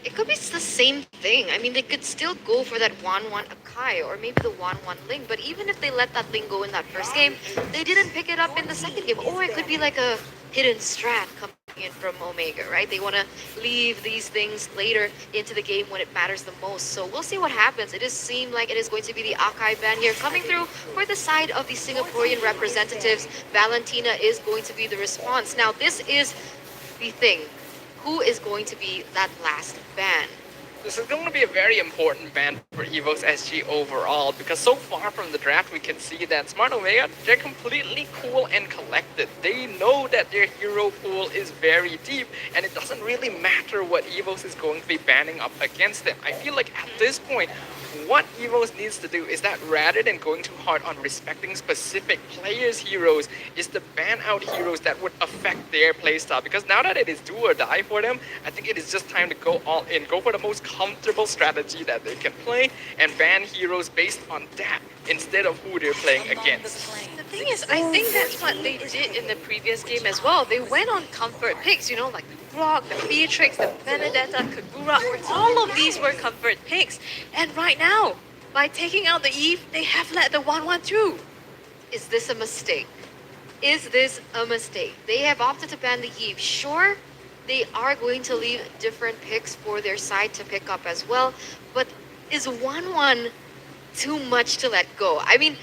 It could be the same thing. I mean, they could still go for that 1-1 Akai or maybe the 1-1 Ling, but even if they let that Ling go in that first game, they didn't pick it up in the second game. Or it could be like a hidden strat coming in from Omega, right? They want to leave these things later into the game when it matters the most. So we'll see what happens. It does seem like it is going to be the Akai ban here coming through for the side of the Singaporean representatives. Valentina is going to be the response. Now, this is the thing. Who is going to be that last ban? This is going to be a very important ban for Evos SG overall because so far from the draft we can see that Smart Omega, they're completely cool and collected. They know that their hero pool is very deep and it doesn't really matter what Evos is going to be banning up against them. I feel like at this point, what Evos needs to do is that rather than going too hard on respecting specific players' heroes, is to ban out heroes that would affect their playstyle. Because now that it is do or die for them, I think it is just time to go all in, go for the most comfortable strategy that they can play, and ban heroes based on that instead of who they're playing against. The thing is, I think that's what they did in the previous game as well. They went on comfort picks, you know, like the Brock, the Beatrix, the Benedetta, Kagura. All of these were comfort picks. And right now, by taking out the Eve, they have let the 1-1 through. Is this a mistake? Is this a mistake? They have opted to ban the Eve. Sure, they are going to leave different picks for their side to pick up as well, but is 1-1 too much to let go? I mean,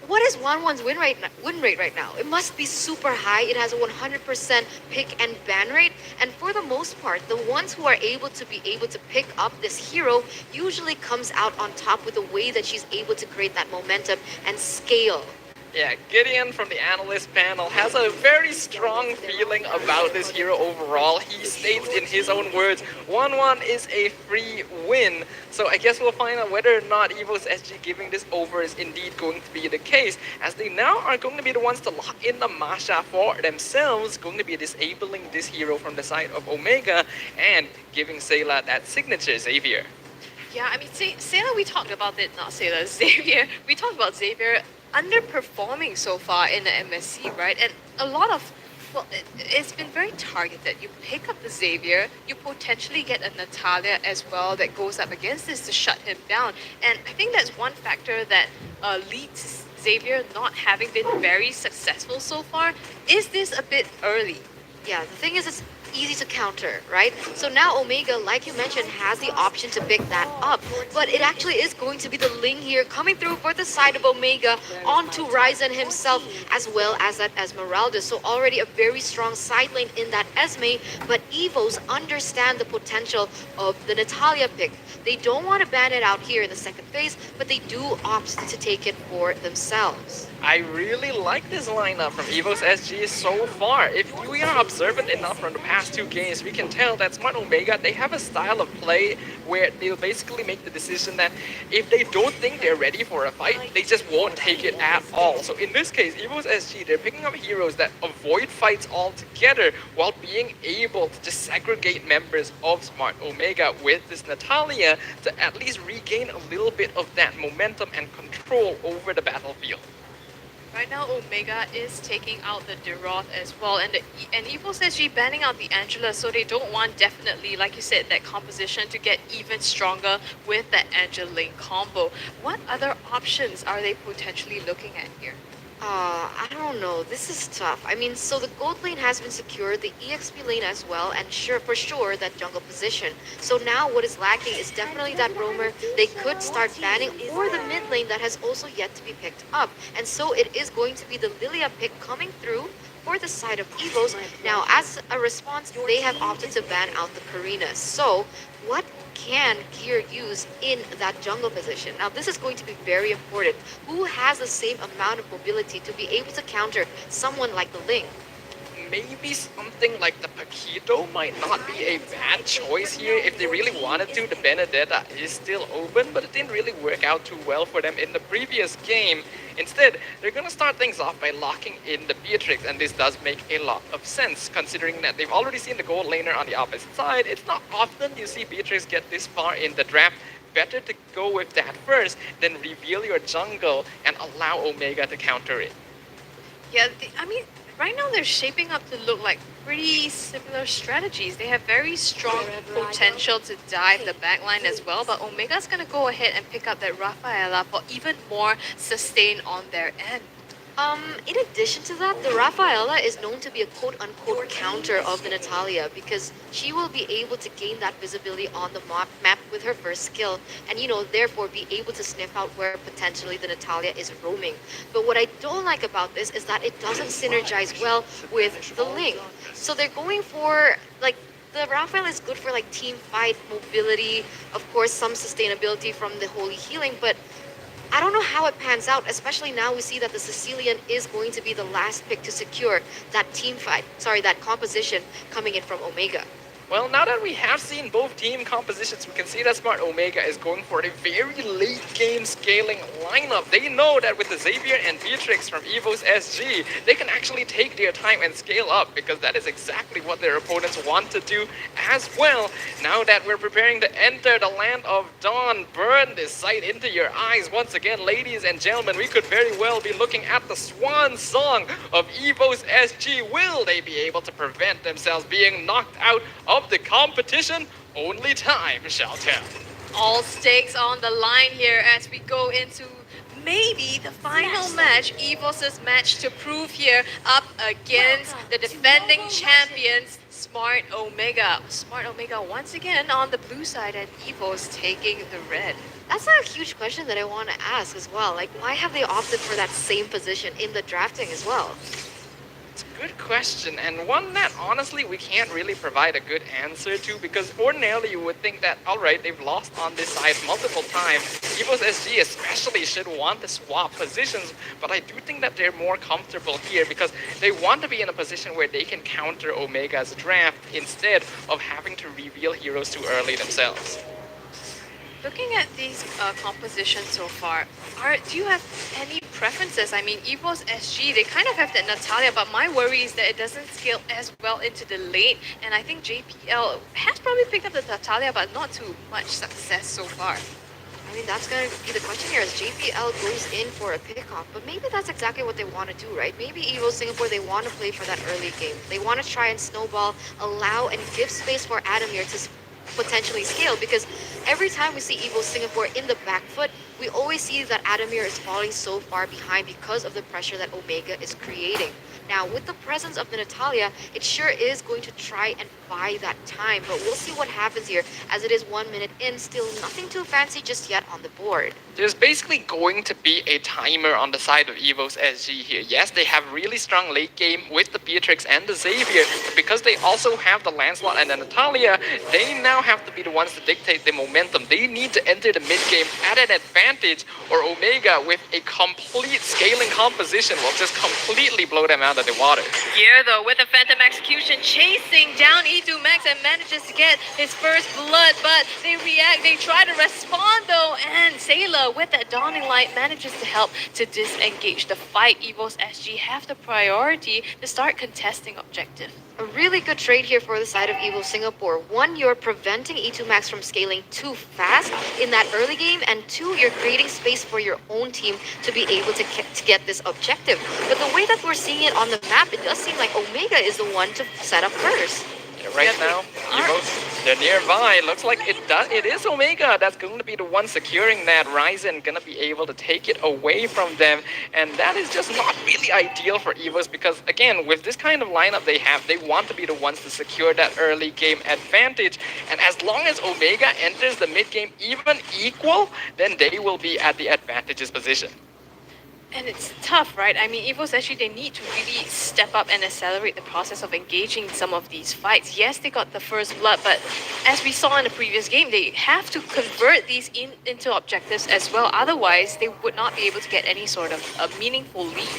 what is 1-1's win rate right now? It must be super high. It has a 100% pick and ban rate, and for the most part, the ones who are able to pick up this hero usually comes out on top with the way that she's able to create that momentum and scale. Yeah, Gideon from the analyst panel has a very strong feeling about this hero overall. He states in his own words, 1-1 is a free win. So I guess we'll find out whether or not Evos SG giving this over is indeed going to be the case, as they now are going to be the ones to lock in the Masha for themselves, going to be disabling this hero from the side of Omega and giving Sayla that signature Xavier. Yeah, I mean, Sayla, we talked about it, not Sayla, Xavier. We talked about Xavier underperforming so far in the MSC, right? And a lot of, well, it's been very targeted. You pick up the Xavier, you potentially get a Natalia as well that goes up against this to shut him down. And I think that's one factor that leads Xavier not having been very successful so far. Is this a bit early? Yeah, the thing is, it's easy to counter, right? So now Omega, like you mentioned, has the option to pick that up, but it actually is going to be the Ling here coming through for the side of Omega onto Ryzen himself, as well as that Esmeralda. So already a very strong side lane in that Esme, but Evos understand the potential of the Natalia pick. They don't want to ban it out here in the second phase, but they do opt to take it for themselves. I really like this lineup from Evos SG so far. If we are observant enough from the past two games, we can tell that Smart Omega, they have a style of play where they'll basically make the decision that if they don't think they're ready for a fight, they just won't take it at all. So in this case, Evos SG, they're picking up heroes that avoid fights altogether while being able to just segregate members of Smart Omega with this Natalia to at least regain a little bit of that momentum and control over the battlefield. Right now, Omega is taking out the Deroth as well, and Evos SG banning out the Angela, so they don't want, definitely, like you said, that composition to get even stronger with that Angela Link combo. What other options are they potentially looking at here? I don't know. This is tough. I mean, so the gold lane has been secured, the EXP lane as well, and for sure that jungle position. So now what is lacking is definitely that roamer. They could start banning, or the mid lane that has also yet to be picked up. And so it is going to be the Lilia pick coming through for the side of Evos. Now, as a response, they have opted to ban out the Karina. So what can Gear use in that jungle position? Now, this is going to be very important. Who has the same amount of mobility to be able to counter someone like the Ling? Maybe something like the Paquito might not be a bad choice here if they really wanted to. The Benedetta is still open, but it didn't really work out too well for them in the previous game. Instead, they're going to start things off by locking in the Beatrix, and this does make a lot of sense considering that they've already seen the gold laner on the opposite side. It's not often you see Beatrix get this far in the draft. Better to go with that first, then reveal your jungle and allow Omega to counter it. Yeah, I mean, right now they're shaping up to look like pretty similar strategies. They have very strong potential to dive the backline as well, but Omega's gonna go ahead and pick up that Rafaela for even more sustain on their end. In addition to that, the Rafaela is known to be a quote-unquote counter of the Natalia because she will be able to gain that visibility on the map with her first skill and, therefore be able to sniff out where potentially the Natalia is roaming. But what I don't like about this is that it doesn't synergize well with the Ling. So they're going for, the Rafael is good for, team fight, mobility, of course, some sustainability from the Holy Healing, but I don't know how it pans out, especially now we see that the Sicilian is going to be the last pick to secure that that composition coming in from Omega. Well, now that we have seen both team compositions, we can see that Smart Omega is going for a very late game scaling lineup. They know that with the Xavier and Beatrix from Evos SG, they can actually take their time and scale up because that is exactly what their opponents want to do as well. Now that we're preparing to enter the land of dawn, burn this sight into your eyes. Once again, ladies and gentlemen, we could very well be looking at the swan song of Evos SG. Will they be able to prevent themselves being knocked out of the competition? Only time shall tell. All stakes on the line here as we go into maybe the final match, Evos' match to prove here up against the defending champions, Smart Omega. Smart Omega once again on the blue side and Evos taking the red. That's a huge question that I want to ask as well. Why have they opted for that same position in the drafting as well? Good question, and one that honestly we can't really provide a good answer to because ordinarily you would think that, alright, they've lost on this side multiple times. Evos SG especially should want to swap positions, but I do think that they're more comfortable here because they want to be in a position where they can counter Omega's draft instead of having to reveal heroes too early themselves. Looking at these compositions so far, do you have any preferences? I mean, Evos SG, they kind of have that Natalia, but my worry is that it doesn't scale as well into the lane. And I think JPL has probably picked up the Natalia, but not too much success so far. I mean, that's going to be the question here as JPL goes in for a pickoff, but maybe that's exactly what they want to do, right? Maybe Evo Singapore, they want to play for that early game. They want to try and snowball, allow and give space for Adamir to potentially scale because every time we see Evo Singapore in the back foot, we always see that Adamir is falling so far behind because of the pressure that Omega is creating. Now, with the presence of the Natalia, it sure is going to try and buy that time, but we'll see what happens here as it is 1 minute in, still nothing too fancy just yet on the board. There's basically going to be a timer on the side of Evos SG here. Yes, they have really strong late game with the Beatrix and the Xavier, but because they also have the Lancelot and the Natalia, they now have to be the ones to dictate the momentum. They need to enter the mid game at an advantage, or Omega with a complete scaling composition will just completely blow them out of the water. Here though, with a Phantom Execution chasing down E2 Max and manages to get his first blood, but they react, they try to respond though, and Sailor with that Dawning Light manages to help to disengage the fight. Evos SG have the priority to start contesting objective. A really good trade here for the side of Evo Singapore. One, you're preventing E2 Max from scaling too fast in that early game, and two, you're creating space for your own team to be able to get this objective. But the way that we're seeing it on the map, it does seem like Omega is the one to set up first. Yeah, right now, Evos, they're nearby. Looks like it is Omega that's going to be the one securing that Ryzen, going to be able to take it away from them. And that is just not really ideal for Evos because, again, with this kind of lineup they have, they want to be the ones to secure that early game advantage. And as long as Omega enters the mid game even equal, then they will be at the advantageous position. And it's tough, right? I mean, Evos actually, they need to really step up and accelerate the process of engaging some of these fights. Yes, they got the first blood, but as we saw in the previous game, they have to convert these into objectives as well. Otherwise, they would not be able to get any sort of a meaningful lead.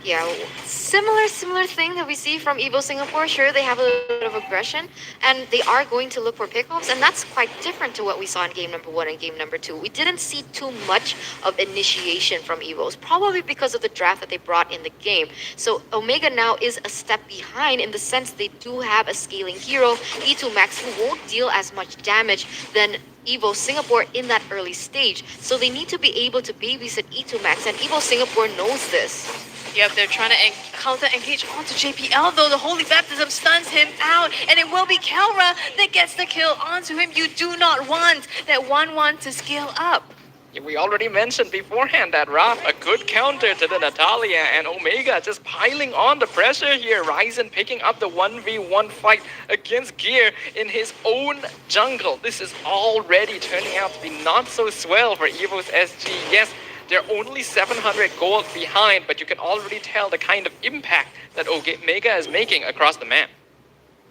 Yeah, similar thing that we see from Evo Singapore. Sure, they have a little bit of aggression, and they are going to look for pickoffs, and that's quite different to what we saw in game number 1 and game number 2. We didn't see too much of initiation from Evos, probably because of the draft that they brought in the game. So Omega now is a step behind in the sense they do have a scaling hero, E2 Max, who won't deal as much damage than Evo Singapore in that early stage. So they need to be able to babysit E2 Max, and Evo Singapore knows this. Yep, they're trying to counter engage onto JPL, though the Holy Baptism stuns him out, and it will be Kelra that gets the kill onto him. You do not want that 1-1 to scale up. Yeah, we already mentioned beforehand that Raph, a good counter to the Natalia, and Omega just piling on the pressure here. Ryzen picking up the 1v1 fight against Gear in his own jungle. This is already turning out to be not so swell for Evos SG. Yes, they're only 700 gold behind, but you can already tell the kind of impact that Omega is making across the map.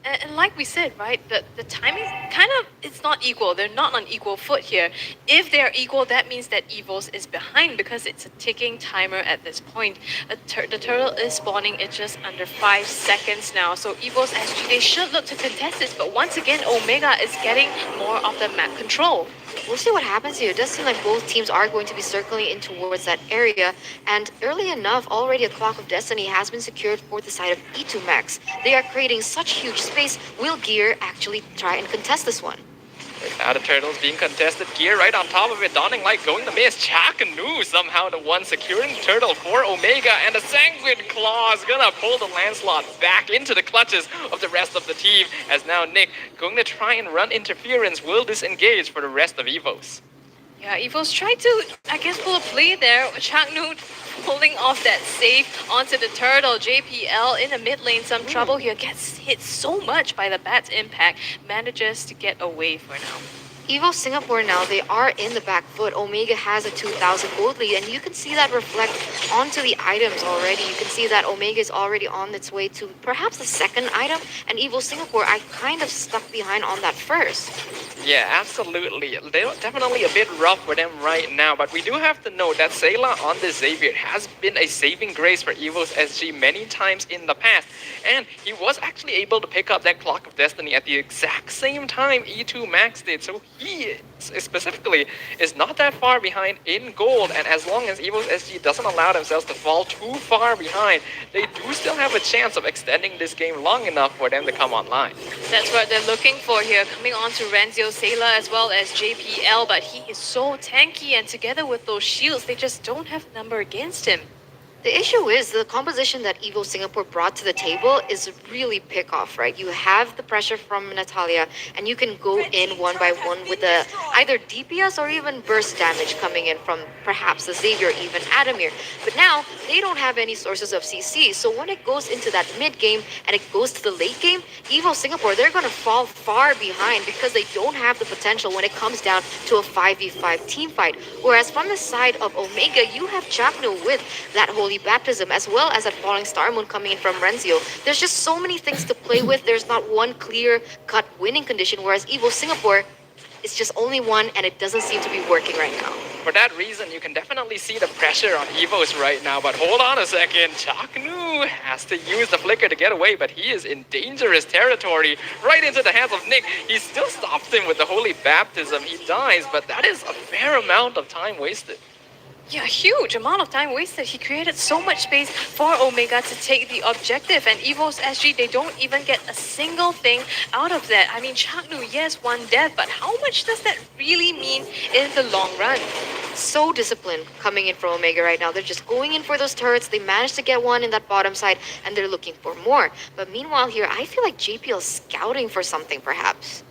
And like we said, right, the timing kind of, it's not equal. They're not on equal foot here. If they're equal, that means that Evos is behind because it's a ticking timer at this point. The turtle is spawning in just under 5 seconds now. So Evos SG, they should look to contest this, but once again, Omega is getting more of the map control. We'll see what happens here. It does seem like both teams are going to be circling in towards that area. And early enough, already a Clock of Destiny has been secured for the side of E2 Max. They are creating such huge space. Will Gear actually try and contest this one? Now the turtle's being contested. Gear right on top of it. Dawning Light going to miss. Chakanu somehow the one securing the turtle for Omega. And the Sanguine Claw is gonna pull the Lancelot back into the clutches of the rest of the team. As now Nick going to try and run interference will disengage for the rest of Evos. Yeah, Evos tried to, I guess, pull a play there. Chaknu pulling off that save onto the turtle. JPL in the mid lane, some trouble here. Gets hit so much by the bat's impact. Manages to get away for now. Evo Singapore now, they are in the back foot. Omega has a 2,000 gold lead, and you can see that reflect onto the items already. You can see that Omega is already on its way to perhaps the second item, and Evo Singapore, I kind of stuck behind on that first. Yeah, absolutely. They're definitely a bit rough for them right now, but we do have to note that Sayla on the Xavier has been a saving grace for Evos SG many times in the past, and he was actually able to pick up that Clock of Destiny at the exact same time E2 Max did, so he specifically is not that far behind in gold, and as long as Evos SG doesn't allow themselves to fall too far behind, they do still have a chance of extending this game long enough for them to come online. That's what they're looking for here, coming on to Renzio Sailor as well as JPL, but he is so tanky, and together with those shields, they just don't have number against him. The issue is the composition that Evo Singapore brought to the table is really pick off, right? You have the pressure from Natalia, and you can go in one by one with the either DPS or even burst damage coming in from perhaps the Xavier, even Adamir. But now they don't have any sources of CC, so when it goes into that mid game and it goes to the late game, Evo Singapore, they're going to fall far behind because they don't have the potential when it comes down to a 5v5 team fight. Whereas from the side of Omega, you have Chapno with that Holy Baptism, as well as that Falling Star Moon coming in from Renzio. There's just so many things to play with. There's not one clear-cut winning condition, whereas Evo Singapore is just only one, and it doesn't seem to be working right now. For that reason, you can definitely see the pressure on Evos right now, but hold on a second. Chaknu has to use the flicker to get away, but he is in dangerous territory, right into the hands of Nick. He still stops him with the Holy Baptism. He dies, but that is a fair amount of time wasted. Yeah, huge amount of time wasted. He created so much space for Omega to take the objective, and Evos SG, they don't even get a single thing out of that. I mean, Chaknu, yes, one death, but how much does that really mean in the long run? So disciplined coming in from Omega right now. They're just going in for those turrets. They managed to get one in that bottom side, and they're looking for more. But meanwhile here, I feel like JPL is scouting for something, perhaps.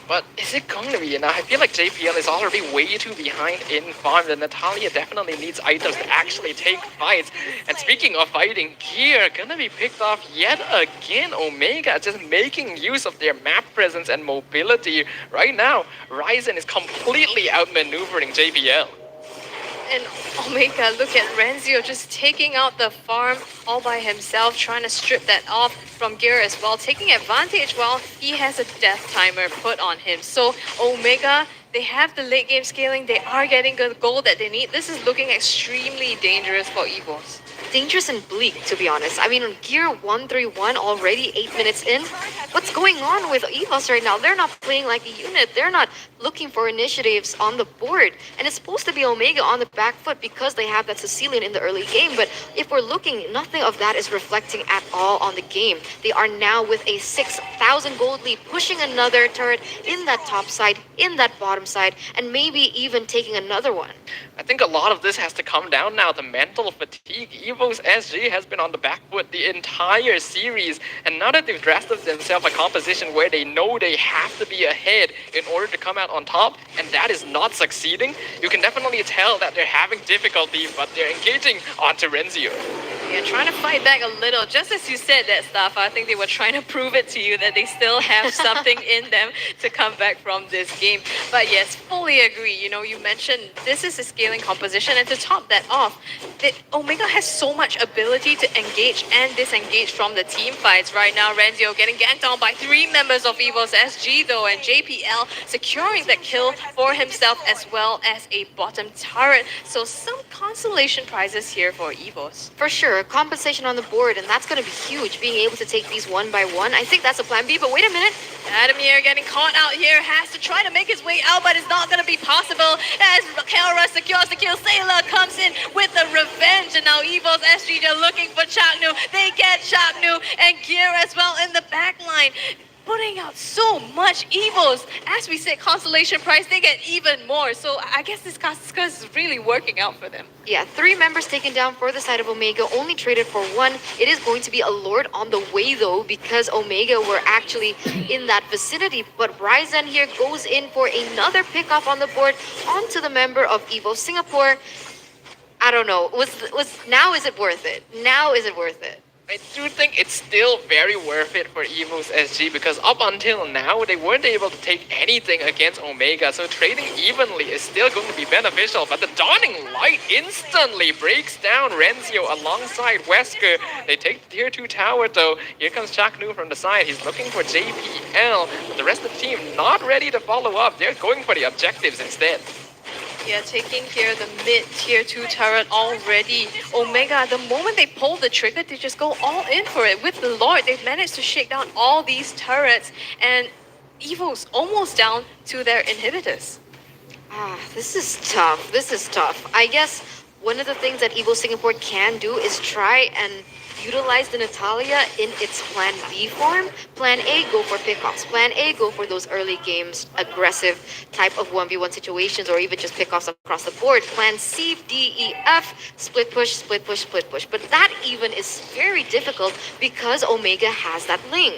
But is it going to be enough? I feel like JPL is already way too behind in farm. And Natalia definitely needs items to actually take fights. And speaking of fighting, Gear gonna be picked off yet again. Omega just making use of their map presence and mobility. Right now, Ryzen is completely outmaneuvering JPL. And Omega, look at Renzio just taking out the farm all by himself, trying to strip that off from Gear as well, taking advantage while he has a death timer put on him. So Omega, they have the late game scaling, they are getting the gold that they need. This is looking extremely dangerous for Evos. dangerous and bleak, to be honest. I mean, on gear 131, already 8 minutes in, what's going on with Evos right now? They're not playing like a unit. They're not looking for initiatives on the board. And it's supposed to be Omega on the back foot because they have that Sicilian in the early game. But if we're looking, nothing of that is reflecting at all on the game. They are now with a 6,000 gold lead, pushing another turret in that top side, in that bottom side, and maybe even taking another one. I think a lot of this has to come down now to mental fatigue. Evos SG has been on the back foot the entire series, and now that they've drafted themselves a composition where they know they have to be ahead in order to come out on top, and that is not succeeding, you can definitely tell that they're having difficulty, but they're engaging onto Renzio. Yeah, trying to fight back a little. Just as you said that stuff, I think they were trying to prove it to you that they still have something in them to come back from this game. But yes, fully agree. You know, you mentioned this is a scaling composition, and to top that off, that Omega has so much ability to engage and disengage from the team fights. Right now, Renzio getting ganked on by 3 members of Evos SG though, and JPL securing the kill for himself as well as a bottom turret. So some consolation prizes here for Evos. For sure, compensation on the board, and that's going to be huge, being able to take these one by one. I think that's a plan B, but wait a minute. Adamir getting caught out here, has to try to make his way out, but it's not going to be possible as Kara secures the kill. Sailor comes in with the revenge, and now Evos SG are looking for Chaknu. They get Chaknu and Gear as well in the back line. Putting out so much Evos. As we said, consolation prize, they get even more. So I guess this discuss is really working out for them. Yeah, 3 members taken down for the side of Omega, only traded for 1. It is going to be a Lord on the way though, because Omega were actually in that vicinity. But Ryzen here goes in for another pickup on the board onto the member of Evo Singapore. I don't know. Now is it worth it? Now is it worth it? I do think it's still very worth it for Evos SG because up until now, they weren't able to take anything against Omega, so trading evenly is still going to be beneficial. But the Dawning Light instantly breaks down Renzio alongside Wesker. They take the tier 2 tower though. Here comes Chaknu from the side. He's looking for JPL, but the rest of the team not ready to follow up. They're going for the objectives instead. Yeah, taking here the mid tier 2 turret already. Omega, the moment they pull the trigger, they just go all in for it. With the Lord, they've managed to shake down all these turrets, and Evo's almost down to their inhibitors. This is tough. This is tough. I guess one of the things that Evo Singapore can do is try and utilize the Natalia in its plan B form. Plan A, go for pickoffs. Plan A, go for those early games, aggressive type of 1v1 situations, or even just pickoffs across the board. Plan C, D, E, F, split push, split push, split push. But that even is very difficult because Omega has that Ling.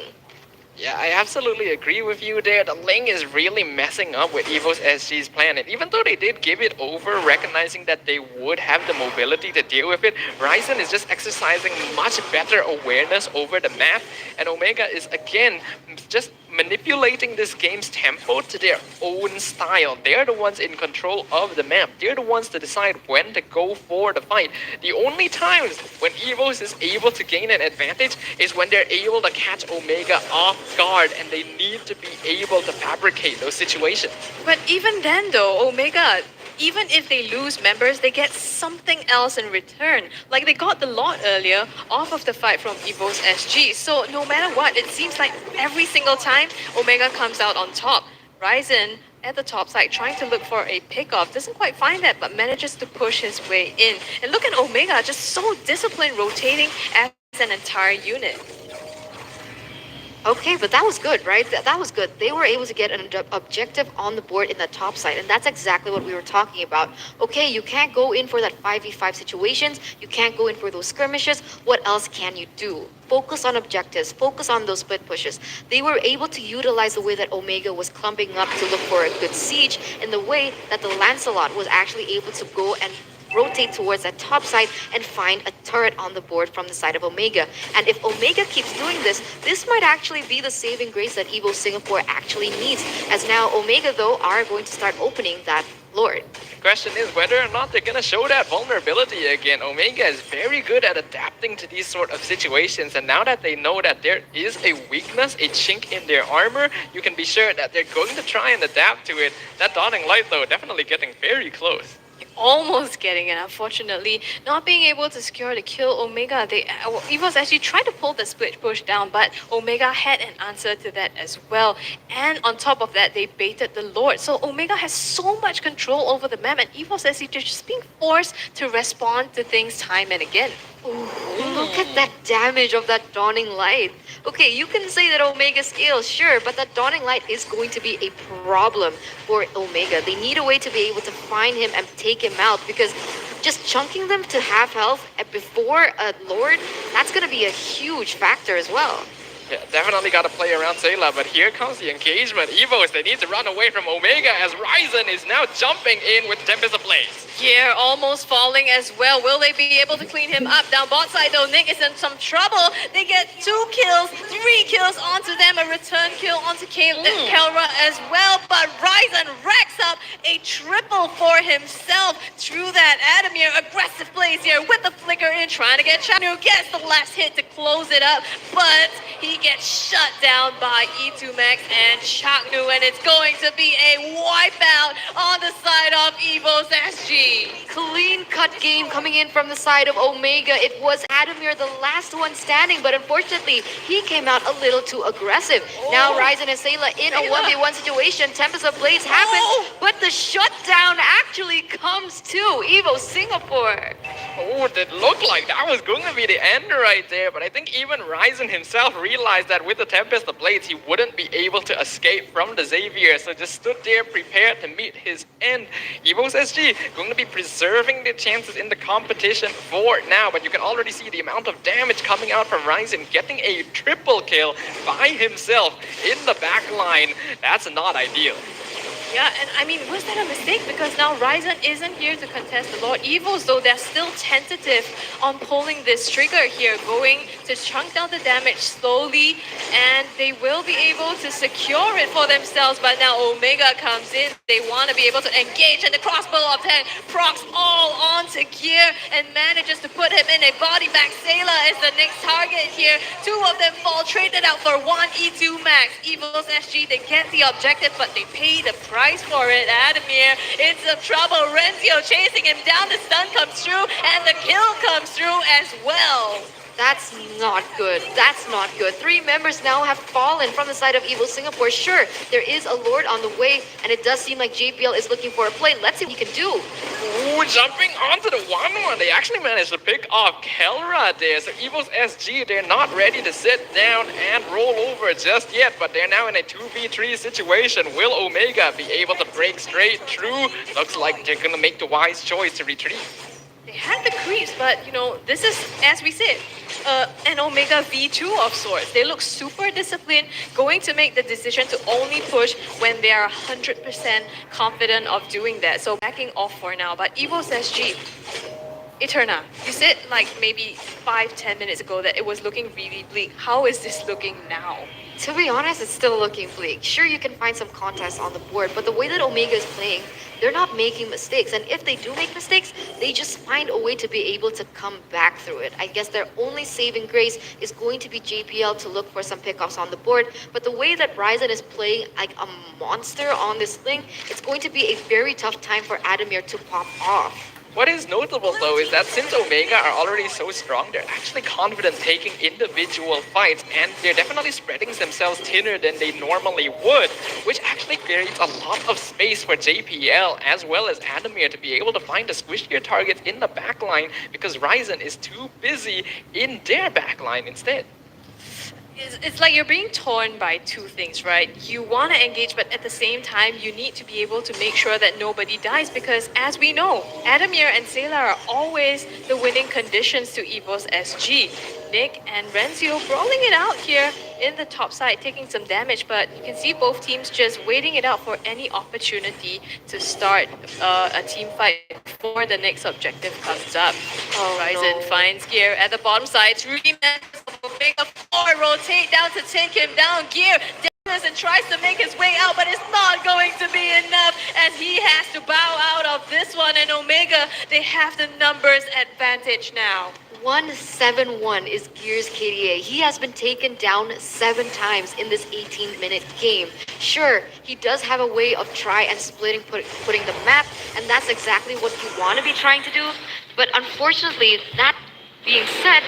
Yeah, I absolutely agree with you there. The Ling is really messing up with Evos SG's plan. And even though they did give it over, recognizing that they would have the mobility to deal with it, Ryzen is just exercising much better awareness over the map. And Omega is, again, just manipulating this game's tempo to their own style. They're the ones in control of the map. They're the ones to decide when to go for the fight. The only times when Evos is able to gain an advantage is when they're able to catch Omega off guard, and they need to be able to fabricate those situations. But even then though, Omega, even if they lose members, they get something else in return. Like they got the lot earlier off of the fight from Evos SG. So no matter what, it seems like every single time Omega comes out on top. Ryzen at the top side trying to look for a pickoff. Doesn't quite find that, but manages to push his way in. And look at Omega, just so disciplined, rotating as an entire unit. Okay, but that was good, right? That was good. They were able to get an objective on the board in the top side, and that's exactly what we were talking about. Okay, you can't go in for that 5v5 situations. You can't go in for those skirmishes. What else can you do? Focus on objectives. Focus on those split pushes. They were able to utilize the way that Omega was clumping up to look for a good siege, in the way that the Lancelot was actually able to go and rotate towards that top side and find a turret on the board from the side of Omega. And if Omega keeps doing this, this might actually be the saving grace that Evo Singapore actually needs, as now Omega though are going to start opening that Lord. The question is whether or not they're going to show that vulnerability again. Omega is very good at adapting to these sort of situations, and now that they know that there is a weakness, a chink in their armor, you can be sure that they're going to try and adapt to it. That Dawning Light though, definitely getting very close. almost getting it. Unfortunately, not being able to secure the kill, Omega, Evos actually tried to pull the split push down, but Omega had an answer to that as well. And on top of that, they baited the Lord. So Omega has so much control over the map, and Evos actually just being forced to respond to things time and again. Ooh, look at that damage of that dawning light. Okay, you can say that Omega scales, sure, but that dawning light is going to be a problem for Omega. They need a way to be able to find him and take him out, because just chunking them to half health before a Lord, that's going to be a huge factor as well. Yeah, definitely got to play around Sayla, but here comes the engagement. Evos, they need to run away from Omega as Ryzen is now jumping in with Tempest Ablaze. Gear almost falling as well. Will they be able to clean him up? Down bot side though, Nick is in some trouble. They get 2 kills, 3 kills onto them, a return kill onto Kelra as well. But Ryzen racks up a triple for himself through that Adamir. Aggressive plays here with the flicker in, trying to get Chanu. Gets the last hit to close it up, but he gets shut down by E2 Max and Chaknu, and it's going to be a wipeout on the side of Evos SG. Clean cut game coming in from the side of Omega. It was Adamir, the last one standing, but unfortunately, he came out a little too aggressive. Now Ryzen and Sayla in a 1v1 situation. Tempest of Blaze happens, but the shutdown actually comes to Evo Singapore. Oh, it looked like that was going to be the end right there, but I think even Ryzen himself realized that with the Tempest of Blades, he wouldn't be able to escape from the Xavier, so just stood there prepared to meet his end. Evos SG going to be preserving the chances in the competition for now, but you can already see the amount of damage coming out from Ryzen, getting a triple kill by himself in the back line. That's not ideal. Yeah, and I mean, was that a mistake? Because now Ryzen isn't here to contest the Lord Evos, though they're still tentative on pulling this trigger here, going to chunk down the damage slowly, and they will be able to secure it for themselves. But now Omega comes in. They want to be able to engage, and the crossbow of 10 procs all onto Gear and manages to put him in a body bag. Sayla is the next target here. 2 of them fall, traded out for 1 E2 Max. Evos SG, they get the objective, but they pay the price for it. Adamir in some trouble. Renzio chasing him down. The stun comes through, and the kill comes through as well. That's not good. That's not good. 3 members now have fallen from the side of Evil Singapore. Sure, there is a Lord on the way, and it does seem like JPL is looking for a play. Let's see what he can do. Ooh, jumping onto the 1-1. They actually managed to pick off Kelra there. So Evos SG, they're not ready to sit down and roll over just yet, but they're now in a 2v3 situation. Will Omega be able to break straight through? Looks like they're gonna make the wise choice to retreat. They had the creeps, but you know, this is, as we said, an Omega V2 of sorts. They look super disciplined, going to make the decision to only push when they are 100% confident of doing that. So backing off for now. But Evos SG, Eterna, you said like maybe 5-10 minutes ago that it was looking really bleak. How is this looking now? To be honest, it's still looking bleak. Sure, you can find some contests on the board, but the way that Omega is playing, they're not making mistakes. And if they do make mistakes, they just find a way to be able to come back through it. I guess their only saving grace is going to be JPL to look for some pickoffs on the board. But the way that Ryzen is playing like a monster on this thing, it's going to be a very tough time for Adamir to pop off. What is notable though is that since Omega are already so strong, they're actually confident taking individual fights, and they're definitely spreading themselves thinner than they normally would, which actually creates a lot of space for JPL as well as Adamir to be able to find the squishier targets in the backline, because Ryzen is too busy in their backline instead. It's like you're being torn by 2 things, right? You want to engage, but at the same time, you need to be able to make sure that nobody dies, because as we know, Adamir and Sayla are always the winning conditions to Evos SG. Nick and Renzio brawling it out here in the top side, taking some damage, but you can see both teams just waiting it out for any opportunity to start a team fight before the next objective comes up. Ryzen finds Gear at the bottom side. 3 members of Omega 4 rotate down to take him down. Gear and tries to make his way out, but it's not going to be enough as he has to bow out of this one. And Omega, they have the numbers advantage now. 171 is Gear's KDA. He has been taken down 7 times in this 18-minute game. Sure, he does have a way of try and splitting, putting the map, and that's exactly what you want to be trying to do. But unfortunately, that being said,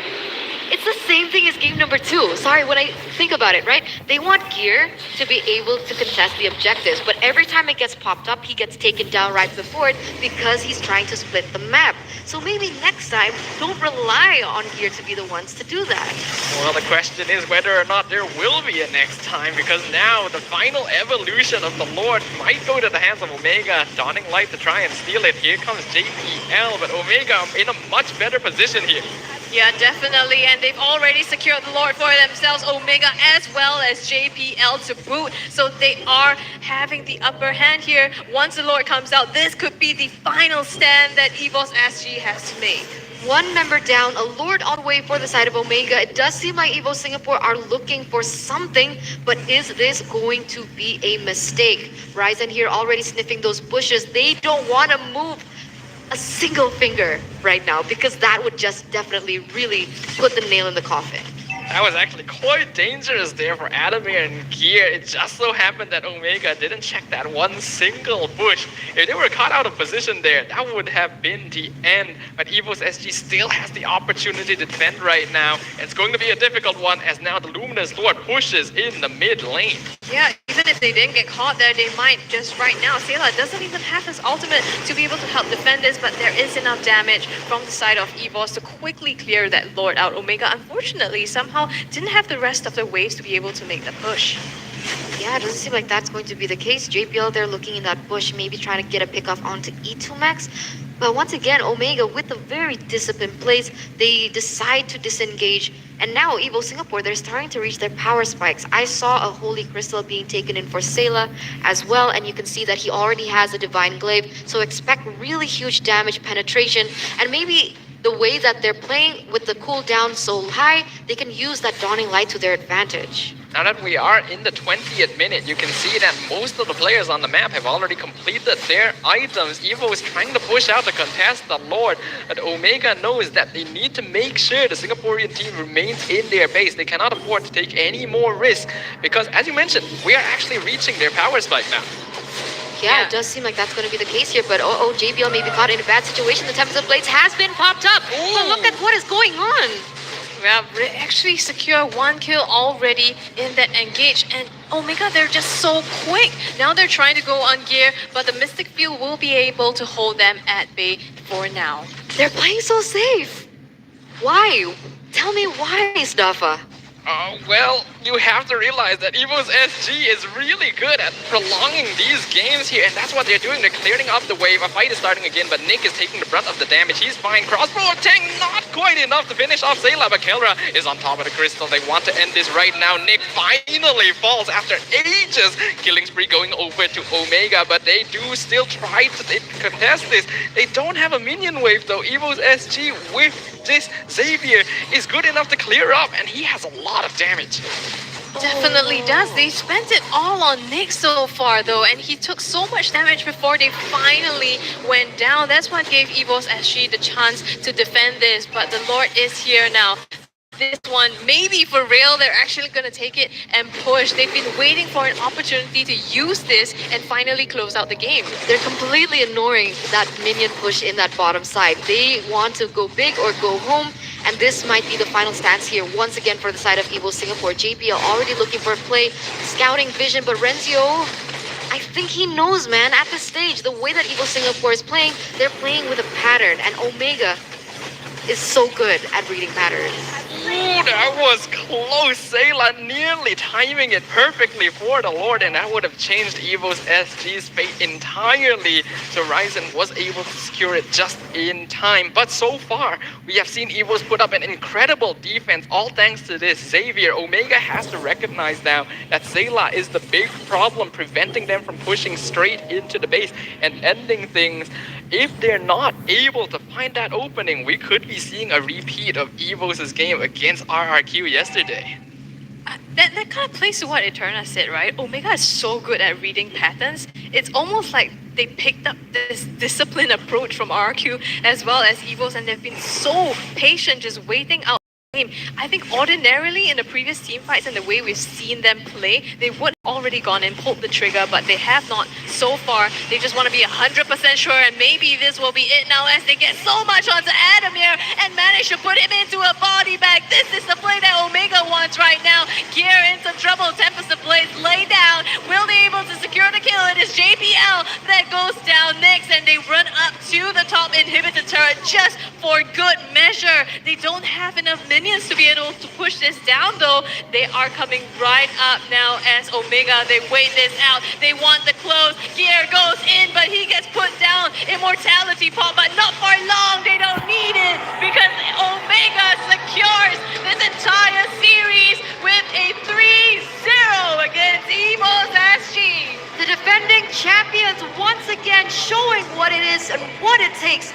it's the same thing as game number 2. Sorry, when I think about it, right? They want Gear to be able to contest the objectives, but every time it gets popped up, he gets taken down right before it because he's trying to split the map. So maybe next time, don't rely on Gear to be the ones to do that. Well, the question is whether or not there will be a next time, because now the final evolution of the Lord might go to the hands of Omega, donning light to try and steal it. Here comes JPL, but Omega in a much better position here. Yeah, definitely, and they've already secured the Lord for themselves, Omega as well as JPL to boot, so they are having the upper hand here. Once the Lord comes out, this could be the final stand that Evos SG has to make. 1 member down, a Lord all the way for the side of Omega. It does seem like Evo Singapore are looking for something, but is this going to be a mistake? Ryzen here already sniffing those bushes. They don't want to move a single finger right now because that would just definitely really put the nail in the coffin. That was actually quite dangerous there for Adamir and Gear. It just so happened that Omega didn't check that one single bush. If they were caught out of position there, that would have been the end. But Evos SG still has the opportunity to defend right now. It's going to be a difficult one as now the Luminous Lord pushes in the mid lane. Yeah, even if they didn't get caught there, they might just right now. Sayla doesn't even have his ultimate to be able to help defend this, but there is enough damage from the side of Evos to quickly clear that Lord out. Omega, unfortunately, somehow didn't have the rest of the waves to be able to make the push. Yeah, it doesn't seem like that's going to be the case. JPL, they're looking in that bush, maybe trying to get a pickoff onto E2 Max. But once again, Omega, with a very disciplined plays, they decide to disengage. And now, Evo Singapore, they're starting to reach their power spikes. I saw a Holy Crystal being taken in for Sayla as well, and you can see that he already has a Divine Glaive. So expect really huge damage penetration, and maybe the way that they're playing with the cooldown so high, they can use that Dawning Light to their advantage. Now that we are in the 20th minute, you can see that most of the players on the map have already completed their items. Evo is trying to push out to contest the Lord, but Omega knows that they need to make sure the Singaporean team remains in their base. They cannot afford to take any more risk because, as you mentioned, we are actually reaching their power spike now. Yeah, it does seem like that's going to be the case here, but JBL may be caught in a bad situation. The Tempest of Blades has been popped up, but look at what is going on. Well, they actually secure 1 kill already in that engage, and Omega, they're just so quick. Now they're trying to go on Gear, but the Mystic Field will be able to hold them at bay for now. They're playing so safe. Why? Tell me why, Staffa. Well, you have to realize that Evos SG is really good at prolonging these games here, and that's what they're doing. They're clearing up the wave. A fight is starting again, but Nick is taking the brunt of the damage. He's fine. Crossbow tank, not quite enough to finish off Sayla, but Kelra is on top of the crystal. They want to end this right now. Nick finally falls after ages. Killing spree going over to Omega, but they do still try to contest this. They don't have a minion wave, though. Evos SG with this Xavier is good enough to clear up, and he has a lot of damage. Definitely does. They spent it all on Nick so far, though, and he took so much damage before they finally went down. That's what gave Evos SG the chance to defend this, but the Lord is here now. This one, maybe for real, they're actually going to take it and push. They've been waiting for an opportunity to use this and finally close out the game. They're completely ignoring that minion push in that bottom side. They want to go big or go home, and this might be the final stance here once again for the side of Evo Singapore. JPL already looking for a play, scouting vision, but Renzio, I think he knows, man, at this stage, the way that Evo Singapore is playing, they're playing with a pattern, and Omega is so good at reading patterns. Ooh, that was close. Sayla nearly timing it perfectly for the Lord, and that would have changed Evos SG's fate entirely. So Ryzen was able to secure it just in time. But so far, we have seen Evos put up an incredible defense, all thanks to this Xavier. Omega has to recognize now that Sayla is the big problem, preventing them from pushing straight into the base and ending things. If they're not able to find that opening, we could be seeing a repeat of Evos' game against RRQ yesterday. That kind of plays to what Eterna said, right? Omega is so good at reading patterns. It's almost like they picked up this disciplined approach from RQ as well as Evos, and they've been so patient, just waiting out. I think ordinarily in the previous team fights and the way we've seen them play, they would have already gone and pulled the trigger, but they have not so far. They just want to be 100% sure, and maybe this will be it now as they get so much onto Adamir and manage to put him into a body bag. This is the play that Omega wants right now. Gear into trouble. Tempest the plays lay down. Will they able to secure the kill? It is JPL that goes down next, and they run up to the top inhibitor turret just for good measure. They don't have enough minions to be able to push this down though. They are coming right up now as Omega. They wait this out. They want the close. Gear goes in, but he gets put down. Immortality pop, but not for long. They don't need it because Omega secures this entire series with a 3-0 against Evos SG. The defending champions once again showing what it is and what it takes